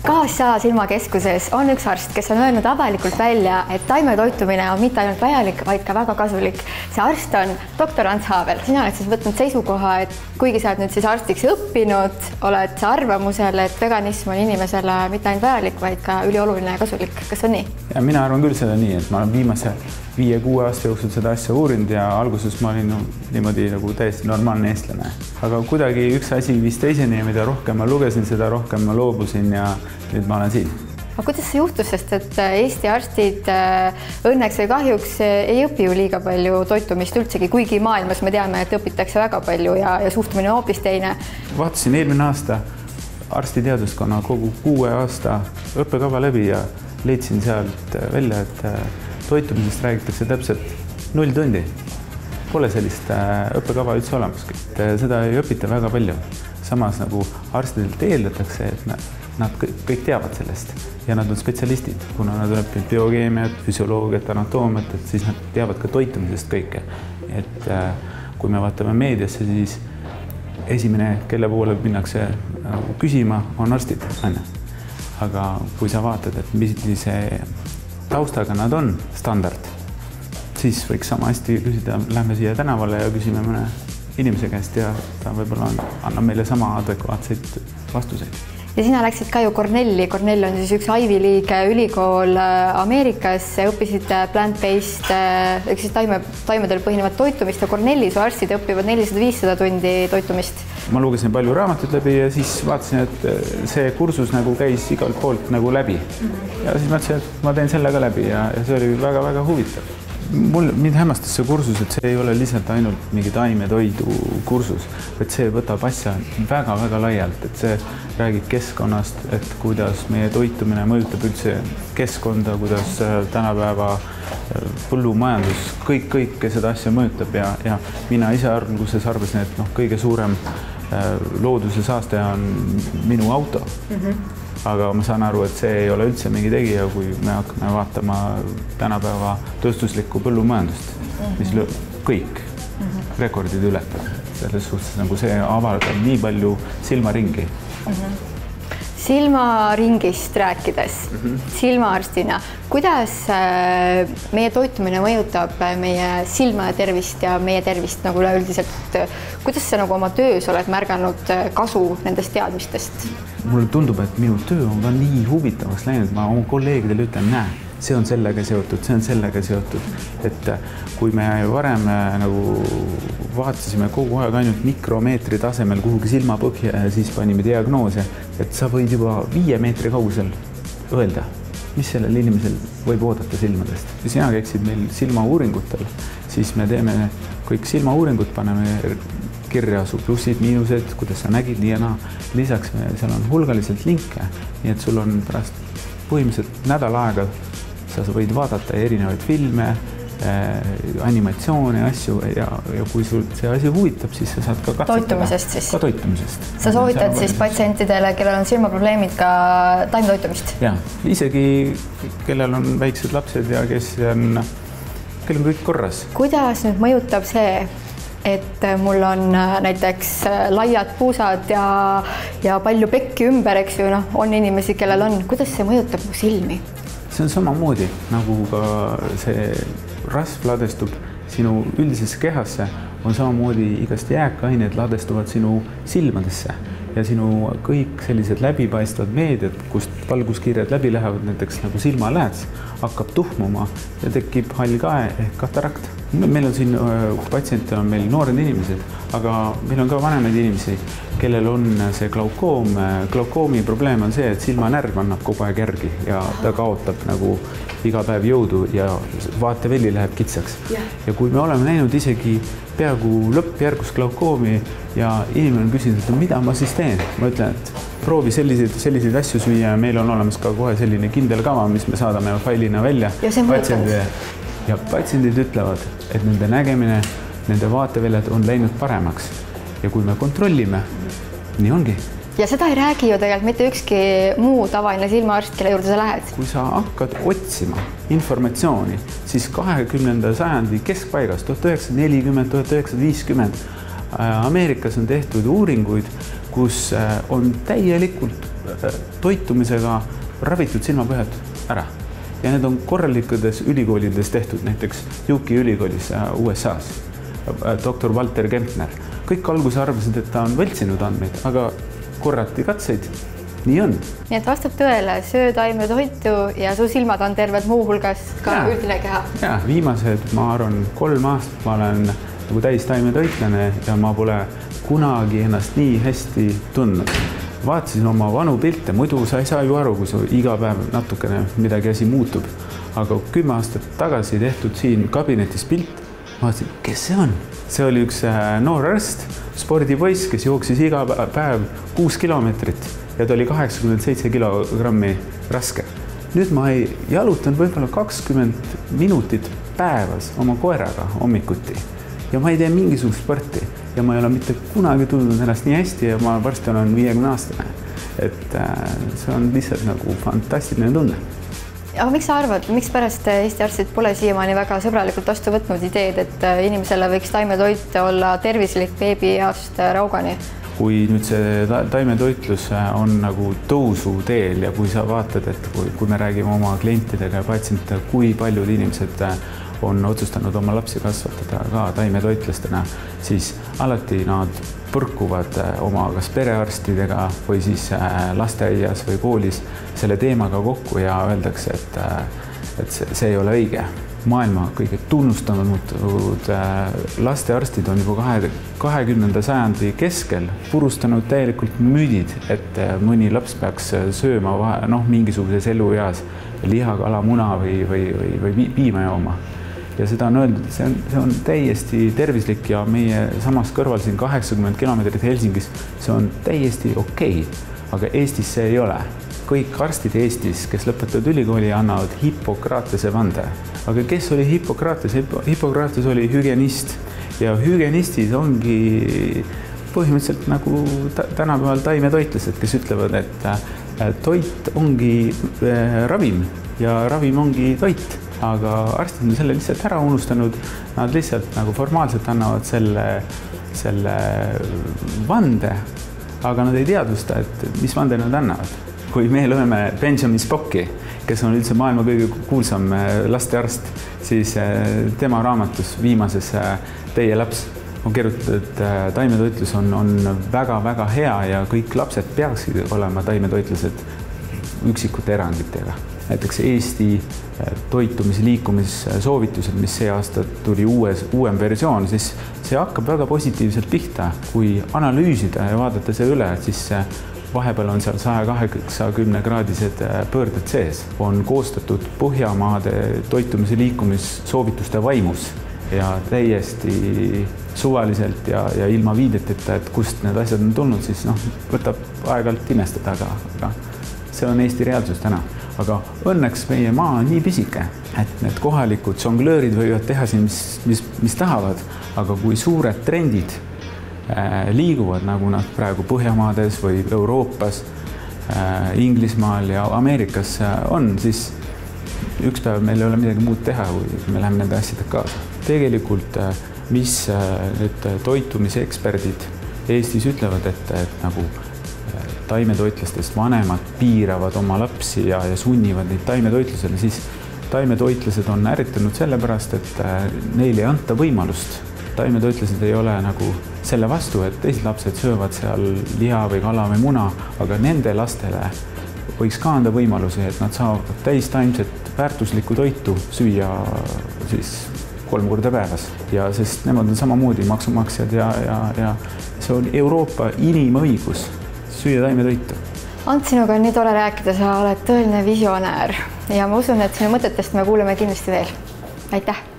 KSA silmakeskuses on üks arst, kes on öelnud avalikult välja, et taimetoitumine on mitte ainult vajalik, vaid ka väga kasulik. See arst on doktor Ants Haavel. Sina oled siis võtnud seisukoha, et kuigi sa oled nüüd siis arstiks õppinud, oled sa arvamusel, et veganism on inimesele mitte ainult vajalik, vaid ka ülioluline ja kasulik. Kas on nii? Ja mina arvan küll seda nii, et ma olen viimase 5-6 aasta jooksul seda asja uurinud ja alguses ma olin niimoodi nagu täiesti normaalne eestlane. Aga kuidagi üks asi viis teiseni ja mida rohkem ma lugesin, seda rohkem ma loobusin ja nüüd ma olen siin. Aga kuidas see juhtus, sest et Eesti arstid õnneks või kahjuks ei õpi ju liiga palju toitumist üldsegi, kuigi maailmas me teame, et õpitakse väga palju ja suhtumine hoopis teine. Vaatasin eelmine aasta arstiteaduskonna kogu 6 aasta õppekava läbi ja leidsin sealt välja, et toitumisest räägitakse täpselt 0 tundi. Pole sellist õppekava üldse olemaski. Seda ei õpita väga palju. Samas nagu arstidelt eeldatakse, et nad kõik teavad sellest ja nad on spetsialistid, kuna nad õpivad biokeemiat, füsioloogiat, anatoomiat, et siis nad teavad ka toitumisest kõike. Et kui me vaatame meediasse, siis esimene, kelle poole minnakse küsima, on arstid. Aga kui sa vaatad, et millise taustaga nad on standard, siis võiks sama hästi küsida, lähme siia tänavale ja küsime mõne inimese käest ja ta võib-olla annab meile sama adekvaatseid vastuseid. Ja sina läksid ka ju Cornelli. Cornell on siis üks Ivy League ülikool Ameerikas, õppisid plant-based, ehk siis taimedel põhinevat toitumist ja Cornellis arstid õpivad 400-500 tundi toitumist. Ma lugesin palju raamatut läbi ja siis vaatasin, et see kursus nagu käis igalt poolt nagu läbi. Ja siis mõtlesin, et ma teen selle ka läbi ja see oli väga-väga huvitav. Mind hämmastas see kursus, et see ei ole lihtsalt ainult mingi taimetoidu kursus, et see võtab asja väga-väga laialt, et see räägib keskkonnast, et kuidas meie toitumine mõjutab üldse keskkonda, kuidas tänapäeva põllumajandus, kõik seda asja mõjutab ja mina ise alguses arvasin, et kõige suurem looduse saaste on minu auto. Aga ma saan aru, et see ei ole üldse mingi tegija, kui me hakkame vaatama tänapäeva tööstuslikku põllumajandust, mis kõik rekordid ületab. Selles suhtes nagu see avaldab nii palju silmaringi. Silmaringist rääkides, silmaarstina, kuidas meie toitumine mõjutab meie silmade tervist ja meie tervist nagu üleüldiselt? Kuidas sa nagu oma töös oled märganud kasu nendest teadmistest? Mulle tundub, et minu töö on ka nii huvitavaks läinud, ma oma kolleegidele ütlen, see on sellega seotud, see on sellega seotud. Et kui me varem nagu vaatasime kogu aeg ainult mikromeetri tasemel kuhugi silmapõhja ja siis panime diagnoose, et sa võid juba 5 meetri kaugusel öelda, mis sellel inimesel võib oodata silmadest. Ja sina käiksid meil silmauuringutel, siis me teeme kõik silmauuringud, paneme kirja su plussid, miinused, kuidas sa nägid nii ja naa. Lisaks seal on hulgaliselt linke, nii et sul on pärast põhimõtteliselt nädal aega sa võid vaadata erinevaid filme, animatsioone, asju ja kui sul see asi huvitab, siis sa saad ka katsetada. Toitumisest siis? Ka toitumisest. Sa soovitad siis patsientidele, kellel on silmaprobleemid, ka taimetoitumist? Jaa, isegi kellel on väiksed lapsed ja kellel on kõik korras. Kuidas nüüd mõjutab see, et mul on näiteks laiad puusad ja palju pekki ümber, eks ju, on inimesi, kellel on. Kuidas see mõjutab mu silmi? See on samamoodi, nagu ka see rasv ladestub sinu üldisesse kehasse, on samamoodi igast jääkained ladestuvad sinu silmadesse ja sinu kõik sellised läbipaistvad meediad, kust valguskiired läbi lähevad, näiteks nagu silmalääts, hakkab tuhmuma ja tekib hall kae ehk katarakt. Meil on siin patsiente, on meil noored inimesed, aga meil on ka vanemaid inimesi, kellel on see glaukoom. Glaukoomi probleem on see, et silmanärv annab kogu aeg järgi ja ta kaotab nagu iga päev jõudu ja vaateväli läheb kitsaks. Ja kui me oleme näinud isegi peaaegu lõppjärgus glaukoomi ja inimene on küsinud, et mida ma siis teen? Ma ütlen, et proovi selliseid asju süüa ja meil on olemas ka kohe selline kindel kava, mis me saadame failina välja. Ja patsiendid ütlevad, et nende nägemine, nende vaateväljad on läinud paremaks. Ja kui me kontrollime, nii ongi. Ja seda ei räägi ju tegelikult mitte ükski muu tavaline silmaarst, kelle juurde sa lähed. Kui sa hakkad otsima informatsiooni, siis 20. sajandi keskpaigas, 1940, 1950, Ameerikas on tehtud uuringuid, kus on täielikult toitumisega ravitud silmapõhjad ära ja need on korralikkudes ülikoolides tehtud, näiteks Duke'i ülikoolis USA-s, doktor Walter Kempner. Kõik alguse arvasid, et ta on võltsinud andmeid, aga korrati katseid. Nii on. Nii et vastab tõele, söö taimetoitu ja su silmad on terved muuhulgas ka üldine keha. Ja, viimased, ma arvan, 3 aastat ma olen nagu täis taimetoitlane ja ma pole kunagi ennast nii hästi tundnud. Vaatasin oma vanu pilte, muidu sa ei saa ju aru, kui su iga päev natukene midagi asi muutub. Aga 10 aastat tagasi tehtud siin kabinetis pilt, ma vaatasin, kes see on? See oli üks noor arst, spordipoiss, kes jooksis iga päev 6 kilomeetrit ja ta oli 87 kilogrammi raske. Nüüd ma ei jalutanud võib-olla 20 minutit päevas oma koeraga hommikuti ja ma ei tee mingisugust sporti ja ma ei ole mitte kunagi tundnud ennast nii hästi ja ma varsti olen 50-aastane. Et see on lihtsalt nagu fantastiline tunne. Aga miks sa arvad, miks pärast Eesti arstid pole siiamaani väga sõbralikult vastu võtnud ideed, et inimesele võiks taimetoit olla tervislik beebieast raugani? Kui nüüd see taimetoitlus on nagu tõusu teel ja kui sa vaatad, et kui me räägime oma klientidega ja patsientidega, kui paljud inimesed on otsustanud oma lapsi kasvatada ka taimetoitlastena, siis alati nad põrkuvad oma kas perearstidega või siis lasteaias või koolis selle teemaga kokku ja öeldakse, et see ei ole õige. Maailma kõige tunnustanud lastearstid on juba 20. sajandi keskel purustanud täielikult müüdid, et mõni laps peaks sööma mingisuguses elueas liha, kala, muna või piima jooma. Ja seda on öeldud, see on täiesti tervislik ja meie samas kõrval siin 80 kilomeetrit Helsingis, see on täiesti okei, aga Eestis see ei ole. Kõik arstid Eestis, kes lõpetavad ülikooli, annavad Hippokratese vande. Aga kes oli Hippokrates? Hippokrates oli hügienist ja hügienistis ongi põhimõtteliselt nagu tänapäeval taimetoitlased, kes ütlevad, et toit ongi ravim ja ravim ongi toit. Aga arstid on selle lihtsalt ära unustanud, nad lihtsalt nagu formaalselt annavad selle vande, aga nad ei teadvusta, et mis vande nad annavad. Kui me loeme Benjamin Spocki, kes on üldse maailma kõige kuulsam lastearst, siis tema raamatus viimases Teie laps on kirjutatud, et taimetoitlus on väga-väga hea ja kõik lapsed peaksid olema taimetoitlased üksikute eranditega. Näiteks Eesti toitumisliikumissoovitused, mis see aasta tuli uuem versioon, siis see hakkab väga positiivselt pihta. Kui analüüsida ja vaadata see üle, siis vahepeal on seal 180-kraadised pöörded sees. On koostatud Põhjamaade toitumise liikumissoovituste vaimus ja täiesti suvaliselt ja ilma viideteta, et kust need asjad on tulnud, siis võtab aeg-ajalt imestada, aga see on Eesti reaalsus täna. Aga õnneks meie maa on nii pisike, et need kohalikud žonglöörid võivad teha siin, mis tahavad, aga kui suured trendid liiguvad, nagu nad praegu Põhjamaades või Euroopas, Inglismaal ja Ameerikas on, siis üks päev meil ei ole midagi muud teha, kui me läheme nende asjadega kaasa. Tegelikult, mis need toitumiseksperdid Eestis ütlevad, et nagu taimetoitlastest vanemad piiravad oma lapsi ja sunnivad neid taimetoitlusele, siis taimetoitlased on ärritanud sellepärast, et neile ei anta võimalust. Taimetoitlased ei ole nagu selle vastu, et teised lapsed söövad seal liha või kala või muna, aga nende lastele võiks ka anda võimalusi, et nad saavad täistaimset väärtuslikku toitu süüa siis 3 korda päevas. Ja sest nemad on samamoodi maksumaksjad ja see on Euroopa inimõigus süüa taimetoitu. Ants, sinuga on nii tore rääkida, sa oled tõeline visionäär ja ma usun, et sinu mõtetest me kuuleme kindlasti veel. Aitäh!